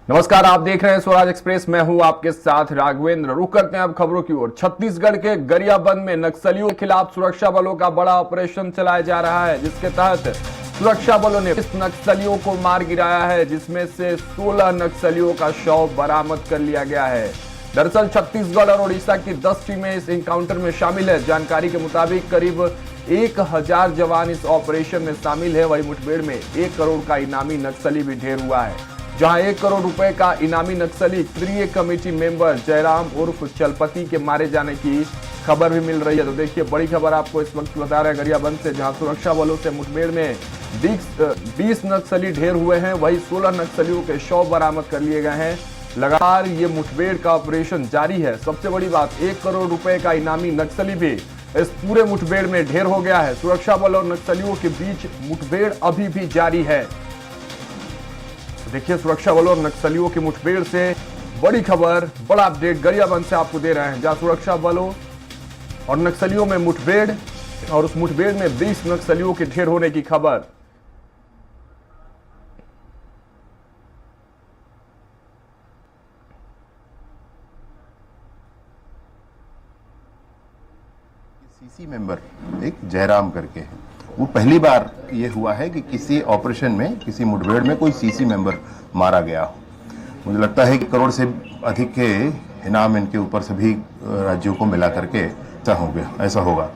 नमस्कार, आप देख रहे हैं स्वराज एक्सप्रेस। मैं हूं आपके साथ राघवेंद्र। रुक करते हैं अब खबरों की ओर। छत्तीसगढ़ के गरियाबंद में नक्सलियों के खिलाफ सुरक्षा बलों का बड़ा ऑपरेशन चलाया जा रहा है, जिसके तहत सुरक्षा बलों ने 20 नक्सलियों को मार गिराया है, जिसमें से 16 नक्सलियों का शव बरामद कर लिया गया है। दरअसल छत्तीसगढ़ और ओडिशा की 10 टीमें इस एनकाउंटर में शामिल है। जानकारी के मुताबिक करीब 1000 जवान इस ऑपरेशन में शामिल है। वही मुठभेड़ में 1 करोड़ का इनामी नक्सली भी ढेर हुआ है, जहां 1 करोड़ रुपए का इनामी नक्सली क्रिय कमेटी मेंबर जयराम उर्फ चलपति के मारे जाने की खबर भी मिल रही है। तो देखिए, बड़ी खबर आपको इस वक्त बता रहे हैं गरियाबंद से, जहां सुरक्षा बलों से मुठभेड़ में 20 नक्सली ढेर हुए हैं। वही 16 नक्सलियों के शव बरामद कर लिए गए हैं। लगातार ये मुठभेड़ का ऑपरेशन जारी है। सबसे बड़ी बात, 1 करोड़ रुपए का इनामी नक्सली भी इस पूरे मुठभेड़ में ढेर हो गया है। सुरक्षा बल और नक्सलियों के बीच मुठभेड़ अभी भी जारी है। देखिए, सुरक्षा बलों और नक्सलियों की मुठभेड़ से बड़ी खबर, बड़ा अपडेट गरियाबंद से आपको दे रहे हैं, जहां सुरक्षा बलों और नक्सलियों में मुठभेड़ और उस मुठभेड़ में 20 नक्सलियों के ढेर होने की खबर। सीसी मेंबर एक जयराम करके है, वो पहली बार ये हुआ है कि किसी ऑपरेशन में, किसी मुठभेड़ में कोई सीसी मेंबर मारा गया हो। मुझे लगता है कि 1 करोड़ से अधिक के इनाम इनके ऊपर सभी राज्यों को मिला करके ऐसा होगा।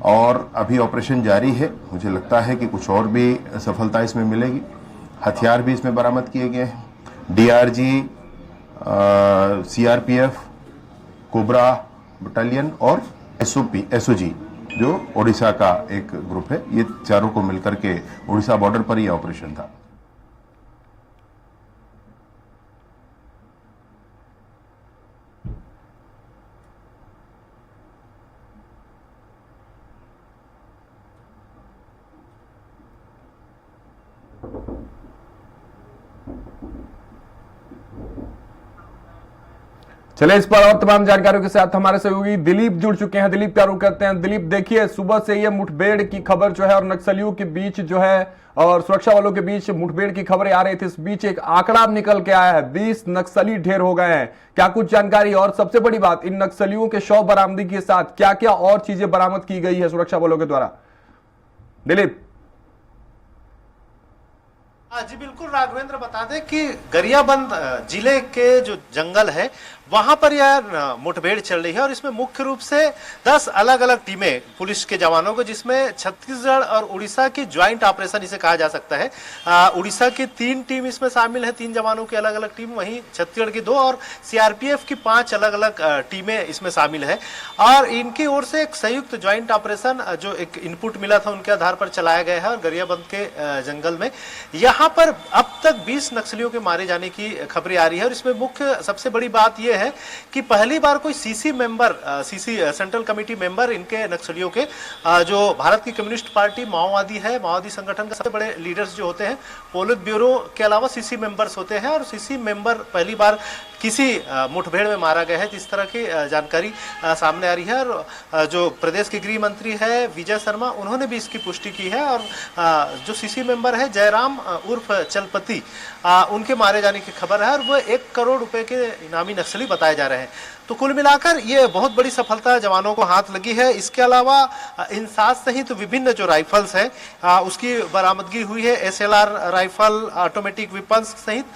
और अभी ऑपरेशन जारी है। मुझे लगता है कि कुछ और भी सफलता इसमें मिलेगी। हथियार भी इसमें बरामद किए गए हैं। डीआरजी, सीआरपीएफ, कोबरा बटालियन और एसओजी जो ओडिशा का एक ग्रुप है, ये चारों को मिलकर के ओडिशा बॉर्डर पर यह ऑपरेशन था। चले इस पर और तमाम जानकारियों के साथ हमारे सहयोगी दिलीप जुड़ चुके हैं। दिलीप, क्या रुक करते हैं। दिलीप, देखिए, सुबह से ये मुठभेड़ की खबर जो है और नक्सलियों के बीच जो है और सुरक्षा बलों के बीच मुठभेड़ की खबरें आ रही थी। इस बीच एक आंकड़ा निकल के आया है, 20 नक्सली ढेर हो गए हैं। क्या कुछ जानकारी, और सबसे बड़ी बात, इन नक्सलियों के शव बरामदगी के साथ क्या क्या और चीजें बरामद की गई है सुरक्षा बलों के द्वारा? दिलीप। जी बिल्कुल राघवेंद्र, बता दें कि गरियाबंद जिले के जो जंगल है वहां पर यह मुठभेड़ चल रही है और इसमें मुख्य रूप से 10 अलग अलग टीमें पुलिस के जवानों को, जिसमें छत्तीसगढ़ और उड़ीसा की ज्वाइंट ऑपरेशन इसे कहा जा सकता है। उड़ीसा की 3 टीम इसमें शामिल है, 3 जवानों की अलग अलग टीम, वहीं छत्तीसगढ़ की 2 और सीआरपीएफ की 5 अलग अलग टीमें इसमें शामिल है। और इनकी ओर से एक संयुक्त ज्वाइंट ऑपरेशन जो एक इनपुट मिला था उनके आधार पर चलाया गया है। और गरियाबंद के जंगल में यहाँ पर अब तक 20 नक्सलियों के मारे जाने की खबरें आ रही है। और इसमें मुख्य सबसे बड़ी बात यह है कि पहली बार कोई CC member, central committee member इनके नक्सलियों के, जो भारत की कम्युनिस्ट पार्टी माओवादी है, माओवादी संगठन के सबसे बड़े लीडर्स जो होते हैं, पोलित ब्यूरो के अलावा सीसी मेंबर्स होते हैं। और सीसी मेंबर पहली बार किसी मुठभेड़ में मारा गया है, जिस तरह की जानकारी सामने आ रही है। और जो प्रदेश के गृह मंत्री है विजय शर्मा, उन्होंने भी इसकी पुष्टि की है। और जो सीसी मेंबर है जयराम उर्फ चलपति, उनके मारे जाने की खबर है और वो 1 करोड़ रुपए के इनामी नक्सली बताए जा रहे हैं। तो कुल मिलाकर ये बहुत बड़ी सफलता जवानों को हाथ लगी है। इसके अलावा इंसास सहित तो विभिन्न जो राइफल्स हैं उसकी बरामदगी हुई है। एसएलआर राइफल, ऑटोमेटिक वेपन्स सहित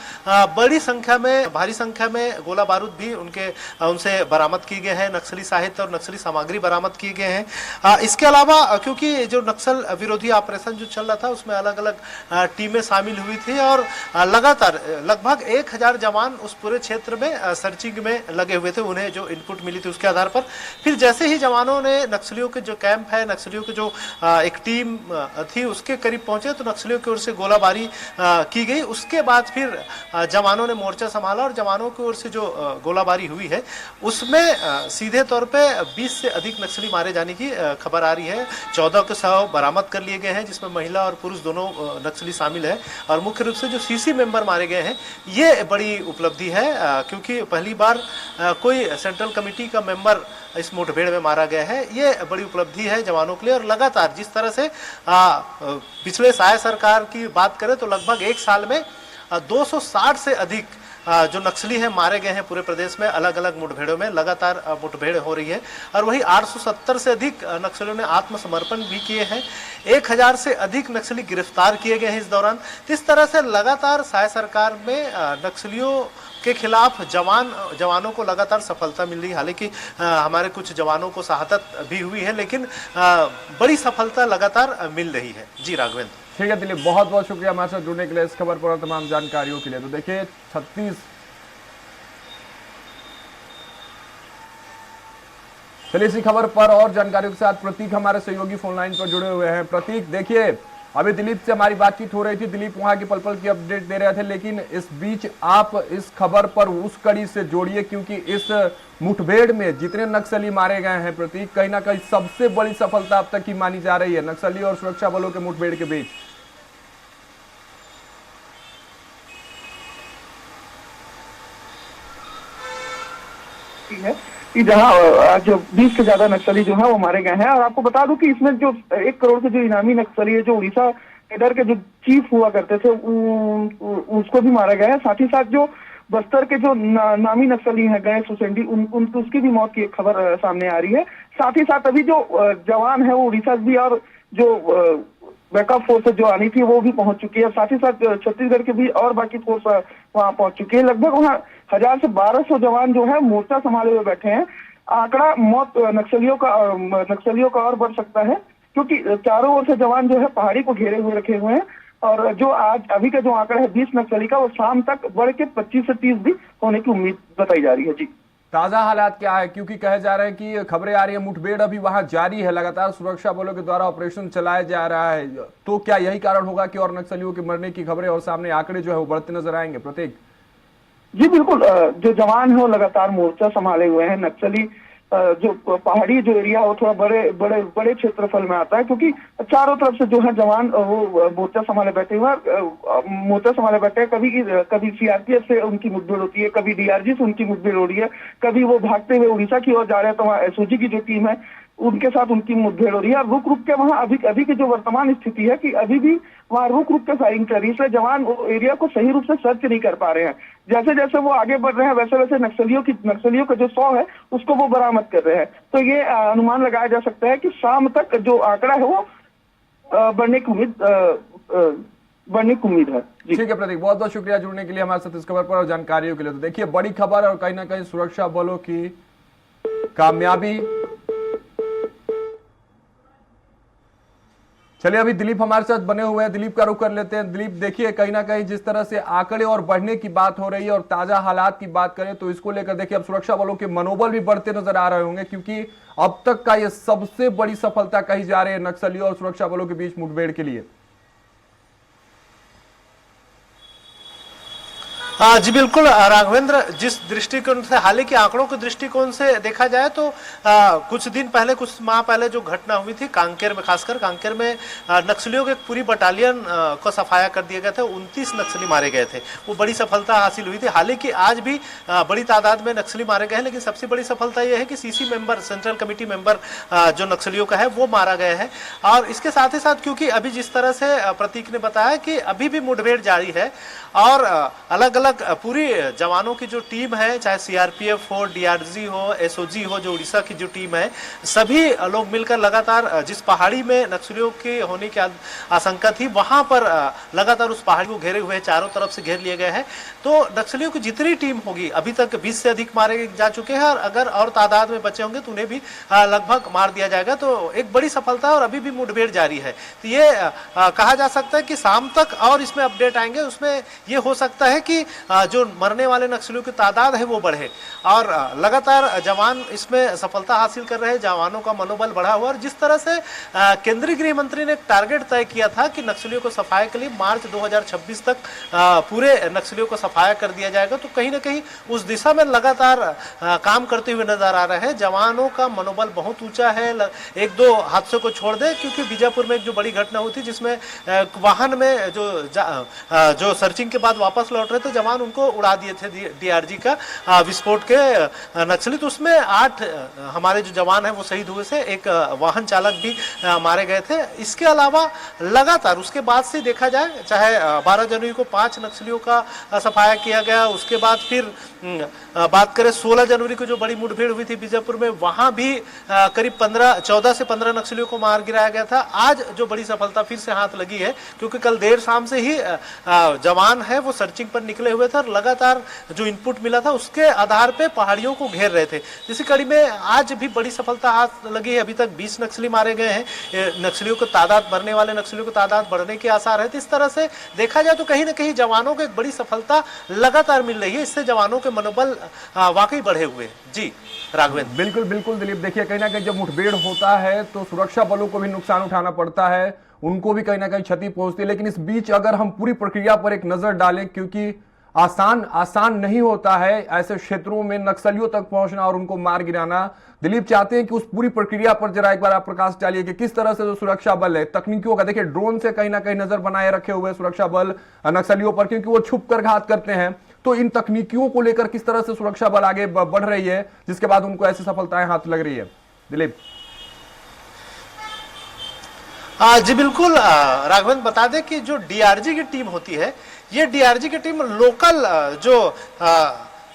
बड़ी संख्या में, भारी संख्या में गोला बारूद भी उनसे बरामद किए गए हैं। नक्सली साहित्य और नक्सली सामग्री बरामद किए गए हैं। इसके अलावा क्योंकि जो नक्सल विरोधी ऑपरेशन जो चल रहा था उसमें अलग अलग टीमें शामिल हुई थी और लगातार लगभग 1000 जवान उस पूरे क्षेत्र में सर्चिंग में लगे हुए थे। उन्हें जो इनपुट मिली थी उसके आधार पर फिर जैसे ही जवानों ने नक्सलियों के जो कैंप है, नक्सलियों के जो एक टीम थी उसके करीब पहुंचे तो नक्सलियों की ओर से गोलाबारी की गई। उसके बाद फिर जवानों ने मोर्चा संभाला और जवानों की ओर से जो गोलाबारी हुई है उसमें सीधे तौर पे 20 से अधिक नक्सली मारे जाने की खबर आ रही है। 14 के शव बरामद कर लिए गए हैं, जिसमें महिला और पुरुष दोनों नक्सली शामिल है। और मुख्य रूप से जो सीसी मेंबर मारे गए हैं, ये बड़ी उपलब्धि है, क्योंकि पहली बार कोई सेंट्रल कमेटी का मेंबर इस मुठभेड़ में मारा गया है। ये बड़ी उपलब्धि है जवानों के लिए। और लगातार जिस तरह से पिछले साय सरकार की बात करें तो लगभग 1 साल में 260 से अधिक जो नक्सली हैं मारे गए हैं पूरे प्रदेश में अलग अलग मुठभेड़ों में लगातार मुठभेड़ हो रही है और वही 870 से अधिक नक्सलियों ने आत्मसमर्पण भी किए हैं। 1000 से अधिक नक्सली गिरफ्तार किए गए हैं इस दौरान। इस तरह से लगातार साय सरकार में नक्सलियों के खिलाफ जवानों को लगातार सफलता मिल रही है। हालांकि हमारे कुछ जवानों को शहादत भी हुई है, लेकिन बड़ी सफलता लगातार मिल रही है। जी राघवेंद्र। ठीक है दिलीप, बहुत बहुत शुक्रिया हमारे साथ जुड़ने के लिए, इस खबर पर और तमाम जानकारियों के लिए। तो देखिए चलिए इसी खबर पर और जानकारियों के साथ प्रतीक हमारे सहयोगी फोन लाइन पर जुड़े हुए हैं। प्रतीक, देखिए अभी दिलीप से हमारी बातचीत हो रही थी, दिलीप वहां की पल पल की अपडेट दे रहे थे, लेकिन इस बीच आप इस खबर पर उस कड़ी से जोड़िए, क्योंकि इस मुठभेड़ में जितने नक्सली मारे गए हैं प्रतीक, कहीं ना कहीं सबसे बड़ी सफलता अब तक की मानी जा रही है नक्सली और सुरक्षा बलों के मुठभेड़ के बीच। है कि जहां जो 20 से ज्यादा नक्सली जो है वो मारे गए हैं। और आपको बता दूं कि इसमें जो 1 करोड़ के जो इनामी नक्सली है, जो उड़ीसा कैडर के जो चीफ हुआ करते थे, उसको भी मारा गया है। साथ ही साथ जो बस्तर के जो नामी नक्सली हैं गए सुसेंडी, उसकी भी मौत की एक खबर सामने आ रही है। साथ ही साथ अभी जो जवान है वो उड़ीसा भी और जो बैकअप फोर्स जो आनी थी वो भी पहुंच चुकी है। साथ ही साथ छत्तीसगढ़ के भी और बाकी फोर्स वहां पहुंच चुकी है। लगभग वहां 1000 से 1200 जवान जो है मोर्चा संभाले हुए बैठे हैं। आंकड़ा मौत नक्सलियों का और बढ़ सकता है, क्योंकि चारों ओर से जवान जो है पहाड़ी को घेरे हुए रखे हुए हैं। और जो आज अभी का जो आंकड़ा है 20 नक्सली का, वो शाम तक बढ़ के 25 से 30 भी होने की उम्मीद बताई जा रही है। जी, ताजा हालात क्या है, क्योंकि कहे जा रहे हैं कि खबरें आ रही है मुठभेड़ अभी वहां जारी है, लगातार सुरक्षा बलों के द्वारा ऑपरेशन चलाया जा रहा है, तो क्या यही कारण होगा कि और नक्सलियों के मरने की खबरें और सामने आंकड़े जो है वो बढ़ते नजर आएंगे? प्रतीक जी बिल्कुल, जो जवान है वो लगातार मोर्चा संभाले हुए हैं। नक्सली जो पहाड़ी जो एरिया है वो थोड़ा बड़े क्षेत्रफल में आता है, क्योंकि चारों तरफ से जो है जवान वो मोर्चा संभाले बैठे हुए हैं। कभी सीआरपीएफ से उनकी मुठभेड़ होती है, कभी डीआरजी से उनकी मुठभेड़ हो रही है, कभी वो भागते हुए उड़ीसा की ओर जा रहे हैं तो वहाँ एसओजी की जो टीम है उनके साथ उनकी मुठभेड़ हो रही है। और रुक रुक के वहाँ अभी की जो वर्तमान स्थिति है कि अभी भी वहाँ रुक रुक के फायरिंग कर रही है, इसलिए जवान वो एरिया को सही रूप से सर्च नहीं कर पा रहे हैं। जैसे जैसे वो आगे बढ़ रहे हैं वैसे वैसे नक्सलियों का जो 100 है उसको वो बरामद कर रहे हैं। तो ये अनुमान लगाया जा सकता है कि शाम तक जो आंकड़ा है वो बढ़ने की उम्मीद है। ठीक है प्रतीक, बहुत बहुत शुक्रिया जुड़ने के लिए हमारे साथ इस खबर पर और जानकारियों के लिए। तो देखिए बड़ी खबर और कहीं ना कहीं सुरक्षा बलों की कामयाबी। चलिए अभी दिलीप हमारे साथ बने हुए हैं, दिलीप का रुख कर लेते हैं। दिलीप देखिए कहीं ना कहीं जिस तरह से आंकड़े और बढ़ने की बात हो रही है और ताजा हालात की बात करें तो इसको लेकर देखिए अब सुरक्षा बलों के मनोबल भी बढ़ते नजर आ रहे होंगे, क्योंकि अब तक का ये सबसे बड़ी सफलता कही जा रही है नक्सलियों और सुरक्षा बलों के बीच मुठभेड़ के लिए। जी बिल्कुल राघवेंद्र, जिस दृष्टिकोण से हालांकि आंकड़ों के दृष्टिकोण से देखा जाए तो कुछ माह पहले जो घटना हुई थी कांकेर में, खासकर कांकेर में नक्सलियों के एक पूरी बटालियन को सफाया कर दिया गया था। 29 नक्सली मारे गए थे, वो बड़ी सफलता हासिल हुई थी। हालांकि आज भी बड़ी तादाद में नक्सली मारे गए हैं, लेकिन सबसे बड़ी सफलता यह है कि CC member, central committee member जो नक्सलियों का है वो मारा गया है। और इसके साथ ही साथ क्योंकि अभी जिस तरह से प्रतीक ने बताया कि अभी भी मुठभेड़ जारी है और अलग अलग पूरी जवानों की जो टीम है, चाहे सीआरपीएफ हो, डीआरजी हो, एसओजी हो, जो उड़ीसा की जो टीम है, सभी लोग मिलकर लगातार जिस पहाड़ी में नक्सलियों के होने की आशंका थी वहां पर लगातार उस पहाड़ी को घेरे हुए चारों तरफ से घेर लिए गए हैं। तो नक्सलियों की जितनी टीम होगी, अभी तक 20 से अधिक मारे जा चुके हैं और अगर और तादाद में बचे होंगे तो उन्हें भी लगभग मार दिया जाएगा। तो एक बड़ी सफलता है और अभी भी मुठभेड़ जारी है। तो ये कहा जा सकता है कि शाम तक और इसमें अपडेट आएंगे, उसमें ये हो सकता है कि जो मरने वाले नक्सलियों की तादाद है वो बढ़े और लगातार जवान इसमें सफलता हासिल कर रहे हैं, जवानों का मनोबल बढ़ा हुआ। और जिस तरह से केंद्रीय गृह मंत्री ने एक टारगेट तय किया था कि नक्सलियों को सफाया के लिए मार्च 2026 तक पूरे नक्सलियों को सफाया कर दिया जाएगा, तो कहीं ना कहीं उस दिशा में लगातार काम करते हुए नजर आ रहे हैं। जवानों का मनोबल बहुत ऊंचा है। एक दो हादसों को छोड़ दे, क्योंकि बीजापुर में एक जो बड़ी घटना हुई थी जिसमें वाहन में जो सर्चिंग के बाद वापस लौट रहे थे जवान उनको उड़ा दिए थे डीआरजी का विस्फोट के नक्सली। तो उसमें 8 हमारे जो जवान हैं वो शहीद हुए थे, एक वाहन चालक भी मारे गए थे। इसके अलावा लगातार उसके बाद से देखा जाए, चाहे 12 जनवरी को 5 नक्सलियों का सफाया किया गया, उसके बाद फिर बात करें 16 जनवरी को जो बड़ी मुठभेड़ हुई थी बीजापुर में, वहां भी करीब 14 से 15 नक्सलियों को मार गिराया गया था। आज जो बड़ी सफलता फिर से हाथ लगी है, क्योंकि कल देर शाम से ही जवान है वो सर्चिंग पर निकले हुए थे और लगातार जो इनपुट मिला था उसके आधार पे पहाड़ियों को घेर रहे थे। इसी कड़ी में आज भी बड़ी सफलता हाथ लगी है। अभी तक 20 नक्सली मारे गए हैं। नक्सलियों को तादाद, मरने वाले नक्सलियों को तादाद बढ़ने के आसार है। तो इस तरह से देखा जाए तो कहीं ना कहीं जवानों को एक बड़ी सफलता लगातार मिल रही है। इससे जवानों के मनोबल वाकई बढ़े हुए हैं। जी राघवेंद्र। बिल्कुल बिल्कुल दिलीप, देखिए कहीं ना कहीं जब मुठभेड़ होता है तो सुरक्षा बलों को भी नुकसान उठाना पड़ता है, उनको भी कहीं ना कहीं क्षति पहुंचती है। लेकिन इस बीच अगर हम पूरी प्रक्रिया पर एक नजर डालें, क्योंकि आसान नहीं होता है ऐसे क्षेत्रों में नक्सलियों तक पहुंचना और उनको मार गिराना। दिलीप चाहते हैं कि उस पूरी प्रक्रिया पर जरा एक बार आप प्रकाश डालिए कि किस तरह से जो सुरक्षा बल है, तकनीकियों का, देखिए ड्रोन से कहीं ना कहीं नजर बनाए रखे हुए सुरक्षा बल नक्सलियों पर, क्योंकि वो छुप कर घात करते हैं। तो इन तकनीकियों को लेकर किस तरह से सुरक्षा बल आगे बढ़ रही है, जिसके बाद उनको ऐसी सफलताएं हाथ लग रही है? दिलीप। जी बिल्कुल राघवेंद्र, बता दें कि जो डीआरजी की टीम होती है, ये डीआरजी की टीम लोकल जो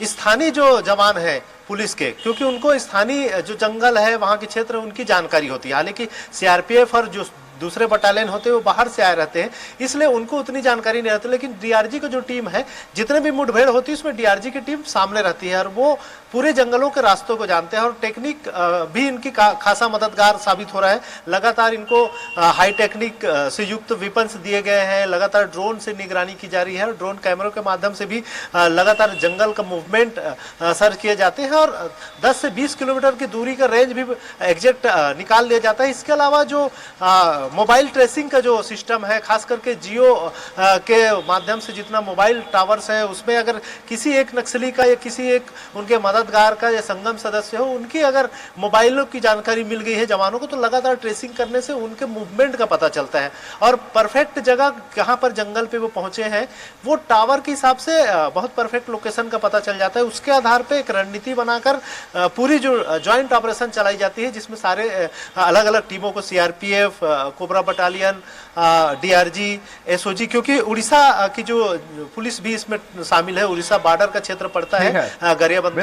स्थानीय जो जवान है पुलिस के, क्योंकि उनको स्थानीय जो जंगल है वहां के क्षेत्र उनकी जानकारी होती है। हालांकि सीआरपीएफ और जो दूसरे बटालियन होते हैं वो बाहर से आए रहते हैं, इसलिए उनको उतनी जानकारी नहीं रहती। लेकिन डीआरजी की जो टीम है, जितने भी मुठभेड़ होती है उसमें डीआरजी की टीम सामने रहती है और वो पूरे जंगलों के रास्तों को जानते हैं और टेक्निक भी इनकी खासा मददगार साबित हो रहा है। लगातार इनको हाई टेक्निक से युक्त वेपन्स दिए गए हैं, लगातार ड्रोन से निगरानी की जा रही है और ड्रोन कैमरों के माध्यम से भी लगातार जंगल का मूवमेंट सर्च किए जाते हैं और 10 से 20 किलोमीटर की दूरी का रेंज भी एग्जैक्ट निकाल लिया जाता है। इसके अलावा जो मोबाइल ट्रेसिंग का जो सिस्टम है, खास करके जियो के माध्यम से जितना मोबाइल टावर्स है, उसमें अगर किसी एक नक्सली का या किसी एक उनके मददगार का या संगम सदस्य हो, उनकी अगर मोबाइलों की जानकारी मिल गई है जवानों को, तो लगातार ट्रेसिंग करने से उनके मूवमेंट का पता चलता है और परफेक्ट जगह कहाँ पर जंगल पे वो पहुंचे हैं वो टावर के हिसाब से बहुत परफेक्ट लोकेशन का पता चल जाता है। उसके आधार पर एक रणनीति बनाकर पूरी जो ज्वाइंट ऑपरेशन चलाई जाती है, जिसमें सारे अलग अलग टीमों को, CRPF, cobra battalion, DRG, SOG, क्योंकि उड़ीसा की जो पुलिस भी इसमें शामिल है, उड़ीसा बॉर्डर का क्षेत्र पड़ता है, गरियाबंद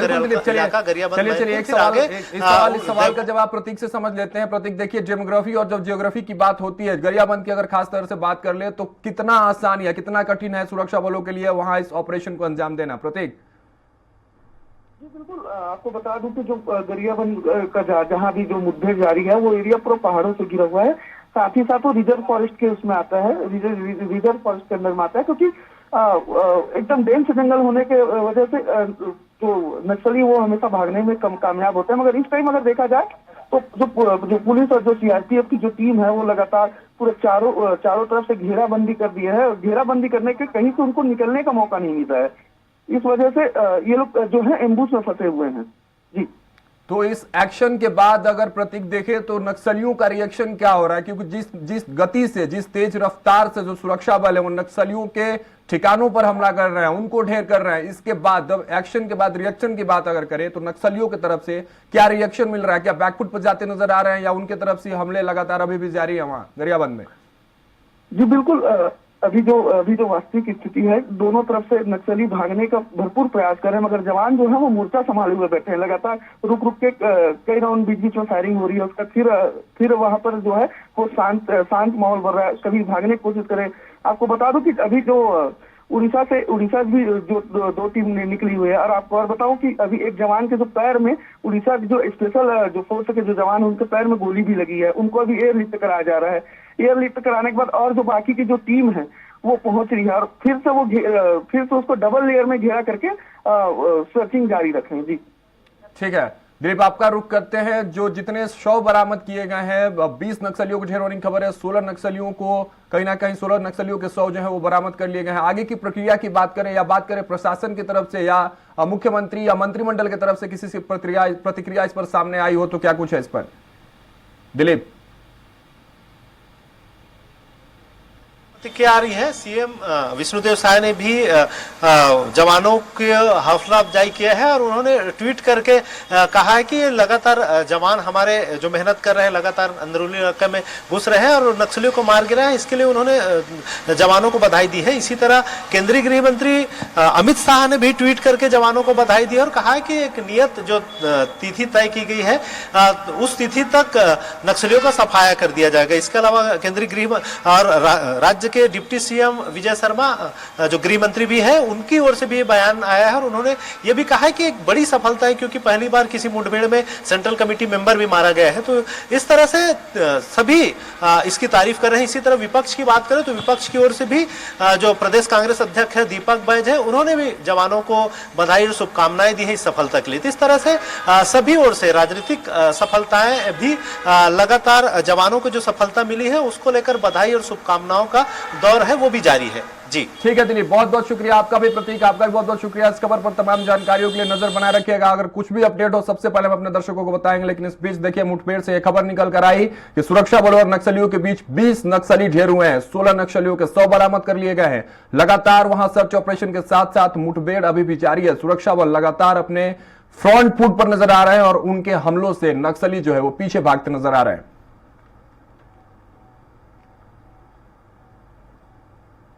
इलाका, गरियाबंद। चलिए इस सवाल का जवाब प्रतीक से समझ लेते हैं। प्रतीक, देखिए डेमोग्राफी और जब जियोग्राफी की बात होती है, गरियाबंद की अगर खास तरह से बात कर ले तो कितना आसान या कितना कठिन है सुरक्षा बलों के लिए वहां इस ऑपरेशन को अंजाम देना? प्रतीक जी बिल्कुल, आपको बता दूं कि जो गरियाबंद का जहां भी जो मुठभेड़ जारी है वो एरिया पूरा पहाड़ों से घिरा हुआ है। साथ ही साथ वो रिजर्व फॉरेस्ट के उसमें आता है, रिजर्व फॉरेस्ट के अंदर में आता है, क्योंकि एकदम डेंस जंगल होने के वजह से जो नक्सली वो हमेशा भागने में कामयाब होते हैं। मगर इस टाइम अगर देखा जाए तो जो पुलिस और जो सीआरपीएफ की जो टीम है वो लगातार पूरे चारों तरफ से घेराबंदी कर दी है। घेराबंदी करने के कहीं से उनको निकलने का मौका नहीं मिल रहा है। इस वजह से ये लोग जो है एम्बुश में फंसे हुए हैं। जी, तो इस एक्शन के बाद अगर प्रतीक देखे तो नक्सलियों का रिएक्शन क्या हो रहा है? क्योंकि जिस गति से, जिस तेज रफ्तार से जो सुरक्षा बल है वो नक्सलियों के ठिकानों पर हमला कर रहे हैं, उनको ढेर कर रहे हैं, इसके बाद जब एक्शन के बाद रिएक्शन की बात अगर करें तो नक्सलियों की तरफ से क्या रिएक्शन मिल रहा है? क्या बैकफुट पर जाते नजर आ रहे हैं या उनके तरफ से हमले लगातार अभी भी जारी है वहां गरियाबंद में? जी बिल्कुल, अभी जो वास्तविक स्थिति है, दोनों तरफ से नक्सली भागने का भरपूर प्रयास कर रहे हैं, मगर जवान जो है वो मोर्चा संभाले हुए बैठे हैं। लगातार रुक के कई राउंड बीच में फायरिंग हो रही है। उसका फिर वहां पर जो है वो शांत माहौल बन रहा है। कभी भागने की कोशिश करें। आपको बता दूं कि अभी जो उड़ीसा भी जो दो टीम निकली हुई है। और आपको और बताऊं कि अभी एक जवान के जो पैर में, उड़ीसा के जो स्पेशल जो फोर्स के जो जवान है उनके पैर में गोली भी लगी है, उनको अभी एयरलिफ्ट कराया जा रहा है। एयरलिफ्ट कराने के बाद और जो बाकी की जो टीम है वो पहुंच रही है और फिर से उसको डबल लेयर में घेरा करके सर्चिंग जारी रखें। जी ठीक है दिलीप, आपका रुख करते हैं। जो जितने शव बरामद किए गए हैं, 20 नक्सलियों को ढेर होने की खबर है, 16 नक्सलियों को कहीं ना कहीं 16 नक्सलियों के शव जो है वो बरामद कर लिए गए हैं। आगे की प्रक्रिया की बात करें या बात करें प्रशासन की तरफ से या मुख्यमंत्री या मंत्रिमंडल की तरफ से किसी से प्रतिक्रिया इस पर सामने आई हो तो क्या कुछ है इस पर? दिलीप प्रतिक्रिया आ रही है। सीएम विष्णुदेव साय ने भी जवानों की हौसला अफजाई किया है और उन्होंने ट्वीट करके कहा है कि लगातार जवान हमारे जो मेहनत कर रहे हैं, लगातार अंदरूनी इलाके में घुस रहे हैं और नक्सलियों को मार गिराए हैं, इसके लिए उन्होंने जवानों को बधाई दी है। इसी तरह केंद्रीय गृह मंत्री अमित शाह ने भी ट्वीट करके जवानों को बधाई दी और कहा है कि एक नियत जो तिथि तय की गई है उस तिथि तक नक्सलियों का सफाया कर दिया जाएगा। इसके अलावा केंद्रीय गृह और राज्य के डिप्टी सीएम विजय शर्मा जो गृह मंत्री भी है, उनकी ओर से भी ये बयान आया है और उन्होंने ये भी कहा है कि एक बड़ी सफलता है क्योंकि पहली बार किसी मुठभेड़ में सेंट्रल कमेटी मेंबर भी मारा गया है। तो इस तरह से सभी इसकी तारीफ कर रहे हैं। इसी तरह विपक्ष की बात करें तो विपक्ष की ओर से भी जो प्रदेश कांग्रेस अध्यक्ष है दीपक बैज है, उन्होंने भी जवानों को बधाई और शुभकामनाएं दी है इस सफलता के लिए। तो इस तरह से सभी ओर से राजनीतिक सफलताएं भी लगातार जवानों को जो सफलता मिली है उसको लेकर बधाई और शुभकामनाओं का दौर है वो भी जारी है। जी ठीक है दिलीप, बहुत बहुत शुक्रिया। आपका भी प्रतीक, आपका भी बहुत बहुत शुक्रिया। इस खबर पर तमाम जानकारियों के लिए नजर बनाए रखिएगा। अगर कुछ भी अपडेट हो सबसे पहले हम अपने दर्शकों को बताएंगे। लेकिन इस बीच देखिए, मुठभेड़ से यह खबर निकल कर आई कि सुरक्षा बलों और नक्सलियों के बीच 20 नक्सली ढेर हुए हैं। 16 नक्सलियों के 100 बरामद कर लिए गए हैं। लगातार वहां सर्च ऑपरेशन के साथ साथ मुठभेड़ अभी भी जारी है। सुरक्षा बल लगातार अपने फ्रंट फुट पर नजर आ रहे हैं और उनके हमलों से नक्सली जो है वो पीछे भागते नजर आ रहे हैं।